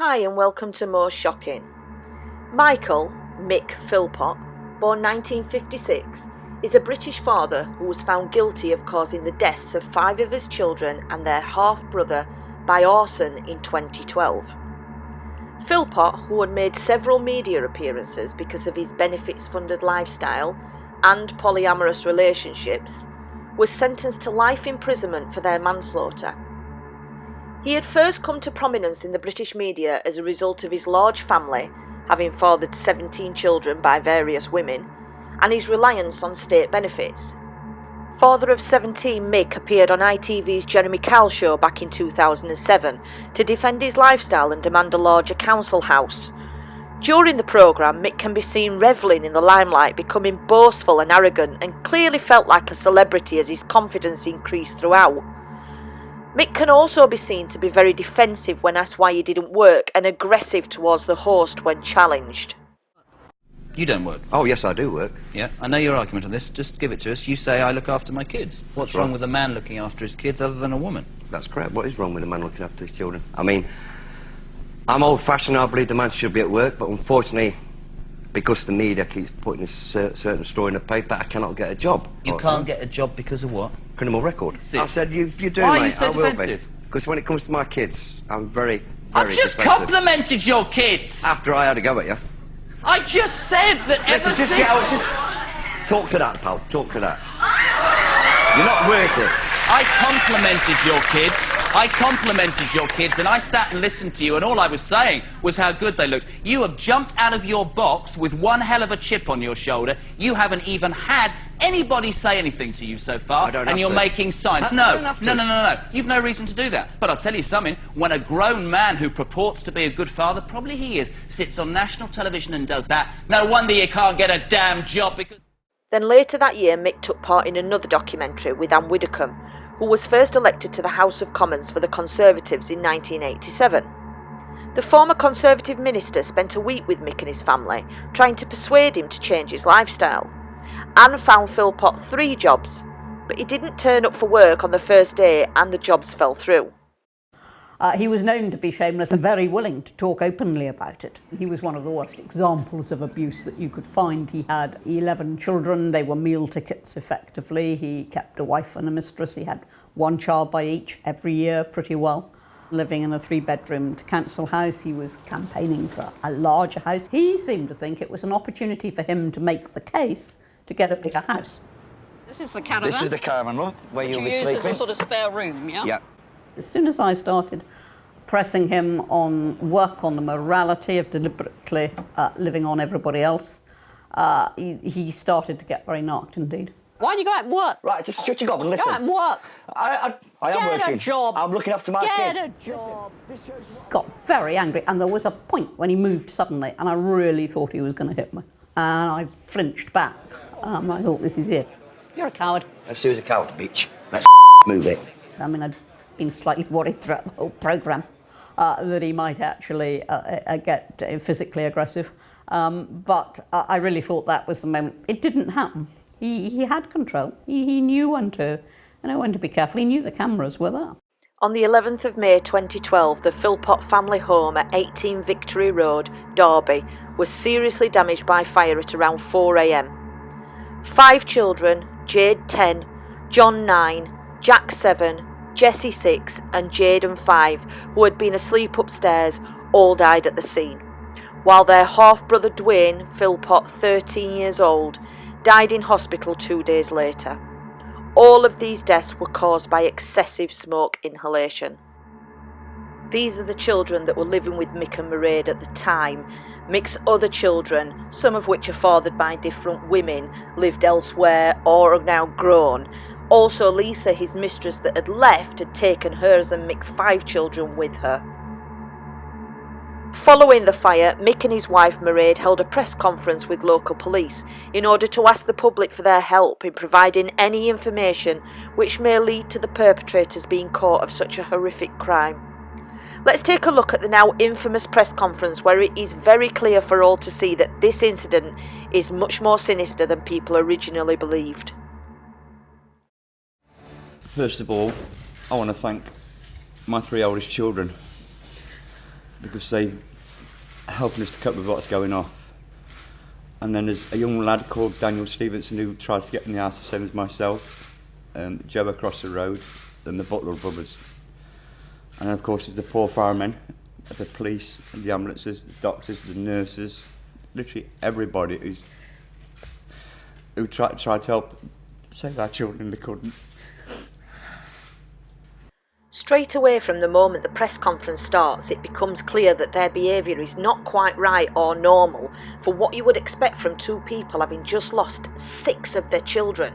Hi and welcome to More Shocking. Michael, Mick Philpott, born 1956, is a British father who was found guilty of causing the deaths of 5 of his children and their half-brother by arson in 2012. Philpott, who had made several media appearances because of his benefits-funded lifestyle and polyamorous relationships, was sentenced to life imprisonment for their manslaughter. He had first come to prominence in the British media as a result of his large family, having fathered 17 children by various women, and his reliance on state benefits. Father of 17 Mick appeared on ITV's Jeremy Kyle show back in 2007 to defend his lifestyle and demand a larger council house. During the programme, Mick can be seen revelling in the limelight, becoming boastful and arrogant, and clearly felt like a celebrity as his confidence increased throughout. Mick can also be seen to be very defensive when asked why he didn't work and aggressive towards the host when challenged. You don't work? Oh, yes, I do work. Yeah, I know your argument on this. Just give it to us. You say I look after my kids. What's wrong with a man looking after his kids other than a woman? That's correct. What is wrong with a man looking after his children? I mean, I'm old-fashioned. I believe the man should be at work, but unfortunately, because the media keeps putting this certain story in the paper, I cannot get a job. You can't get a job because of what? Criminal record. I said, you do, Why mate. are you so I will defensive? Because when it comes to my kids, I'm very I've just defensive. complimented your kids! After I had a go at you. I just said that ever Listen, just talk to that, pal. Talk to that. You're not worth it. I complimented your kids, and I sat and listened to you, and all I was saying was how good they looked. You have jumped out of your box with one hell of a chip on your shoulder. You haven't even had anybody say anything to you so far, and you're making signs. No. You've no reason to do that. But I'll tell you something, when a grown man who purports to be a good father, probably he is, sits on national television and does that, no wonder you can't get a damn job because... Then later that year, Mick took part in another documentary with Anne Widdecombe, who was first elected to the House of Commons for the Conservatives in 1987. The former Conservative minister spent a week with Mick and his family, trying to persuade him to change his lifestyle. Anne found Philpott 3 jobs, but he didn't turn up for work on the first day and the jobs fell through. He was known to be shameless and very willing to talk openly about it. He was one of the worst examples of abuse that you could find. He had 11 children. They were meal tickets, effectively. He kept a wife and a mistress. He had 1 child by each every year, pretty well. Living in a 3-bedroom council house, he was campaigning for a larger house. He seemed to think it was an opportunity for him to make the case to get a bigger house. This is the caravan? This is the caravan, look, where you'll be sleeping. Use as a sort of spare room, yeah? Yeah. As soon as I started pressing him on work on the morality of deliberately living on everybody else, he started to get very narked indeed. Why don't you go out and work? Right, just shut your gob and listen. Go out and work. I am working. Get a job. I'm looking after my kids. Get a job. Got very angry, and there was a point when he moved suddenly, and I really thought he was going to hit me. And I flinched back. I thought, this is it. You're a coward. Let's do as a coward, bitch. Let's move it. I mean, I'd been slightly worried throughout the whole programme that he might actually get physically aggressive. But I really thought that was the moment. It didn't happen. He had control. He knew when to be careful. He knew the cameras were there. On the 11th of May 2012, the Philpott family home at 18 Victory Road, Derby, was seriously damaged by fire at around 4 a.m. 5 children, Jade 10, John 9, Jack 7, Jessie 6 and Jaden 5, who had been asleep upstairs, all died at the scene, while their half-brother Dwayne, Philpott, 13 years old, died in hospital 2 days later. All of these deaths were caused by excessive smoke inhalation. These are the children that were living with Mick and Mairead at the time. Mick's other children, some of which are fathered by different women, lived elsewhere or are now grown. Also, Lisa, his mistress that had left, had taken hers and Mick's 5 children with her. Following the fire, Mick and his wife Mairead held a press conference with local police in order to ask the public for their help in providing any information which may lead to the perpetrators being caught of such a horrific crime. Let's take a look at the now infamous press conference where it is very clear for all to see that this incident is much more sinister than people originally believed. First of all, I want to thank my 3 oldest children. because they're helping us to cope with what's going on. And then there's a young lad called Daniel Stevenson who tried to get in the house the same as myself, Joe across the road, and the Butler brothers. And of course there's the poor firemen, the police, and the ambulances, the doctors, the nurses, literally everybody who tried to help save our children. They couldn't. Straight away from the moment the press conference starts, it becomes clear that their behaviour is not quite right or normal for what you would expect from two people having just lost 6 of their children.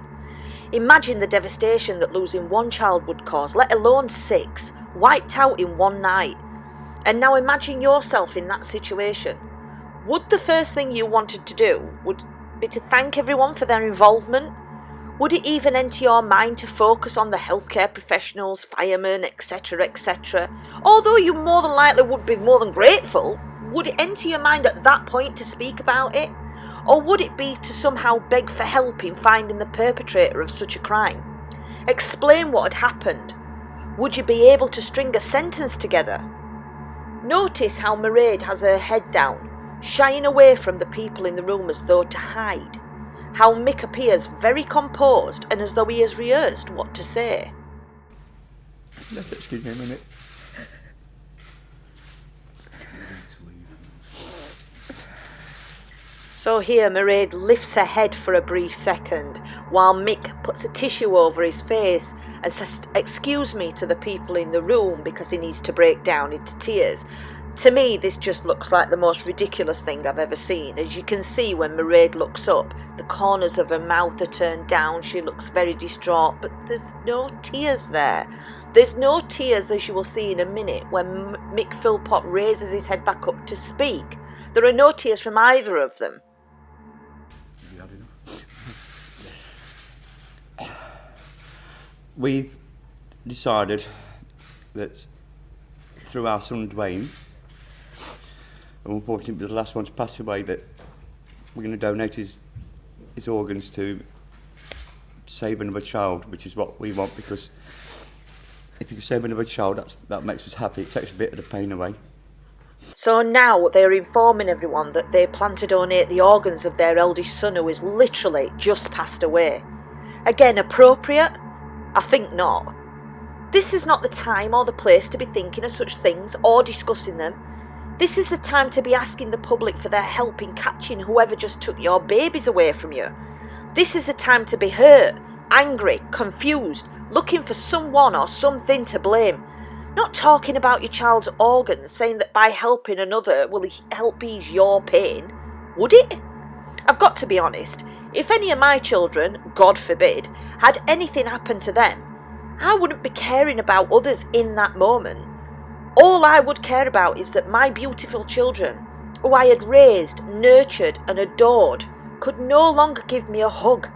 Imagine the devastation that losing one child would cause, let alone 6, wiped out in one night. And now imagine yourself in that situation. Would the first thing you wanted to do would be to thank everyone for their involvement? Would it even enter your mind to focus on the healthcare professionals, firemen, etc., etc.? Although you more than likely would be more than grateful, would it enter your mind at that point to speak about it? Or would it be to somehow beg for help in finding the perpetrator of such a crime? Explain what had happened. Would you be able to string a sentence together? Notice how Mairead has her head down, shying away from the people in the room as though to hide. How Mick appears very composed and as though he has rehearsed what to say. Excuse me a minute. So here Mairead lifts her head for a brief second, while Mick puts a tissue over his face and says, "Excuse me," to the people in the room because he needs to break down into tears. To me, this just looks like the most ridiculous thing I've ever seen. As you can see when Mairead looks up, the corners of her mouth are turned down, she looks very distraught, but there's no tears there. There's no tears, as you will see in a minute, when Mick Philpott raises his head back up to speak. There are no tears from either of them. We've decided that through our son Dwayne, and unfortunately the last one to pass away, that we're going to donate his organs to save another child, which is what we want, because if you can save another child, that makes us happy. It takes a bit of the pain away. So now they're informing everyone that they plan to donate the organs of their eldest son, who is literally just passed away. Again, appropriate? I think not. This is not the time or the place to be thinking of such things or discussing them. This is the time to be asking the public for their help in catching whoever just took your babies away from you. This is the time to be hurt, angry, confused, looking for someone or something to blame. Not talking about your child's organs, saying that by helping another will help ease your pain. Would it? I've got to be honest, if any of my children, God forbid, had anything happen to them, I wouldn't be caring about others in that moment. All I would care about is that my beautiful children, who I had raised, nurtured and adored, could no longer give me a hug,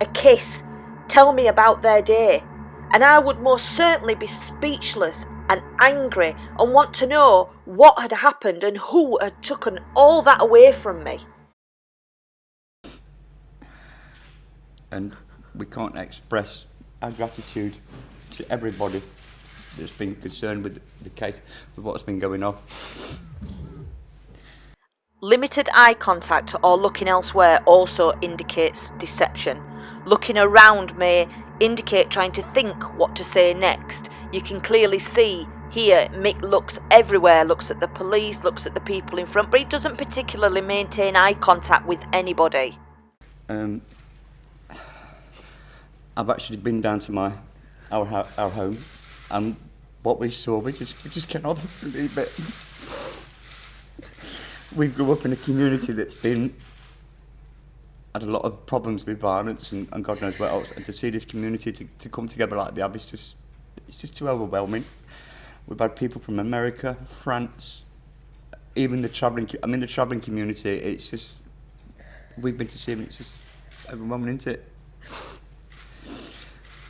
a kiss, tell me about their day, and I would most certainly be speechless and angry and want to know what had happened and who had taken all that away from me. And we can't express our gratitude to everybody that's been concerned with the case, with what's been going on. Limited eye contact or looking elsewhere also indicates deception. Looking around may indicate trying to think what to say next. You can clearly see here Mick looks everywhere, looks at the police, looks at the people in front, but he doesn't particularly maintain eye contact with anybody. I've actually been down to our home, and what we saw, we just cannot believe it. We grew up in a community that's had a lot of problems with violence and God knows what else, and to see this community to come together like they have, it's just too overwhelming. We've had people from America, France, even the travelling community. It's just, we've been to see them, it's just overwhelming, isn't it?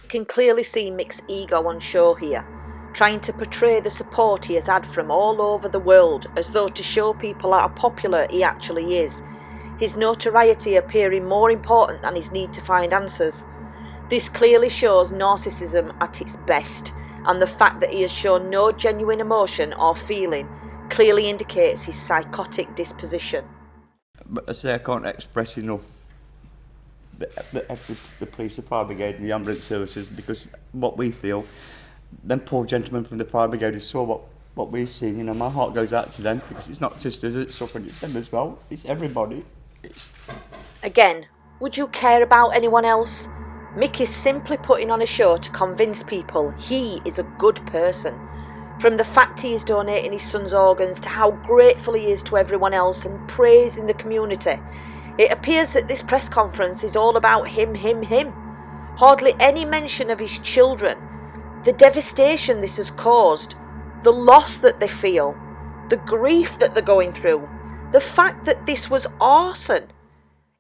You can clearly see Mick's ego on show here, trying to portray the support he has had from all over the world, as though to show people how popular he actually is, his notoriety appearing more important than his need to find answers. This clearly shows narcissism at its best, and the fact that he has shown no genuine emotion or feeling clearly indicates his psychotic disposition. But I say I can't express enough the police, the fire brigade and the ambulance services, because what we feel, them poor gentlemen from the fire brigade saw what we've seen. You know, my heart goes out to them, because it's not just us that's suffering, it's them as well. It's everybody. Again, would you care about anyone else? Mick is simply putting on a show to convince people he is a good person. From the fact he is donating his son's organs to how grateful he is to everyone else and praising the community, it appears that this press conference is all about him. Hardly any mention of his children, the devastation this has caused, the loss that they feel, the grief that they're going through, the fact that this was arson.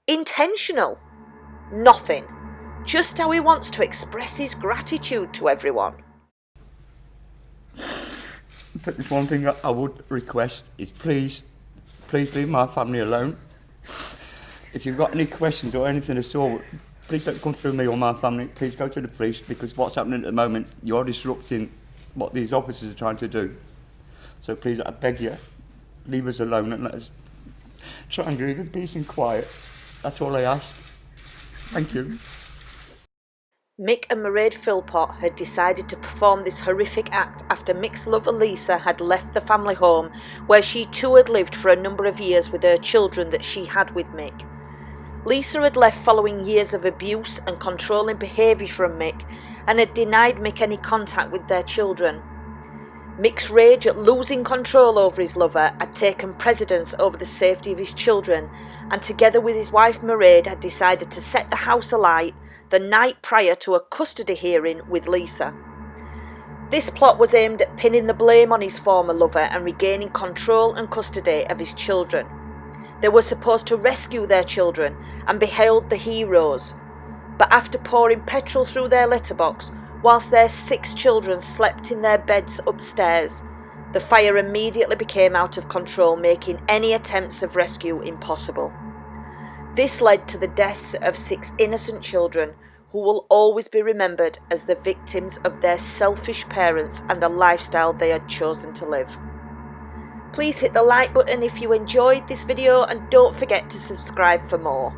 Intentional. Nothing. Just how he wants to express his gratitude to everyone. But there's one thing I would request is please leave my family alone. If you've got any questions or anything at all, please don't come through me or my family. Please go to the police, because what's happening at the moment, you're disrupting what these officers are trying to do. So please, I beg you, leave us alone and let us try and live in peace and quiet. That's all I ask. Thank you. Mick and Mairead Philpott had decided to perform this horrific act after Mick's lover Lisa had left the family home, where she too had lived for a number of years with her children that she had with Mick. Lisa had left following years of abuse and controlling behaviour from Mick, and had denied Mick any contact with their children. Mick's rage at losing control over his lover had taken precedence over the safety of his children, and together with his wife Mairead had decided to set the house alight the night prior to a custody hearing with Lisa. This plot was aimed at pinning the blame on his former lover and regaining control and custody of his children. They were supposed to rescue their children and be hailed the heroes, but after pouring petrol through their letterbox whilst their 6 children slept in their beds upstairs, the fire immediately became out of control, making any attempts of rescue impossible. This led to the deaths of 6 innocent children who will always be remembered as the victims of their selfish parents and the lifestyle they had chosen to live. Please hit the like button if you enjoyed this video, and don't forget to subscribe for more.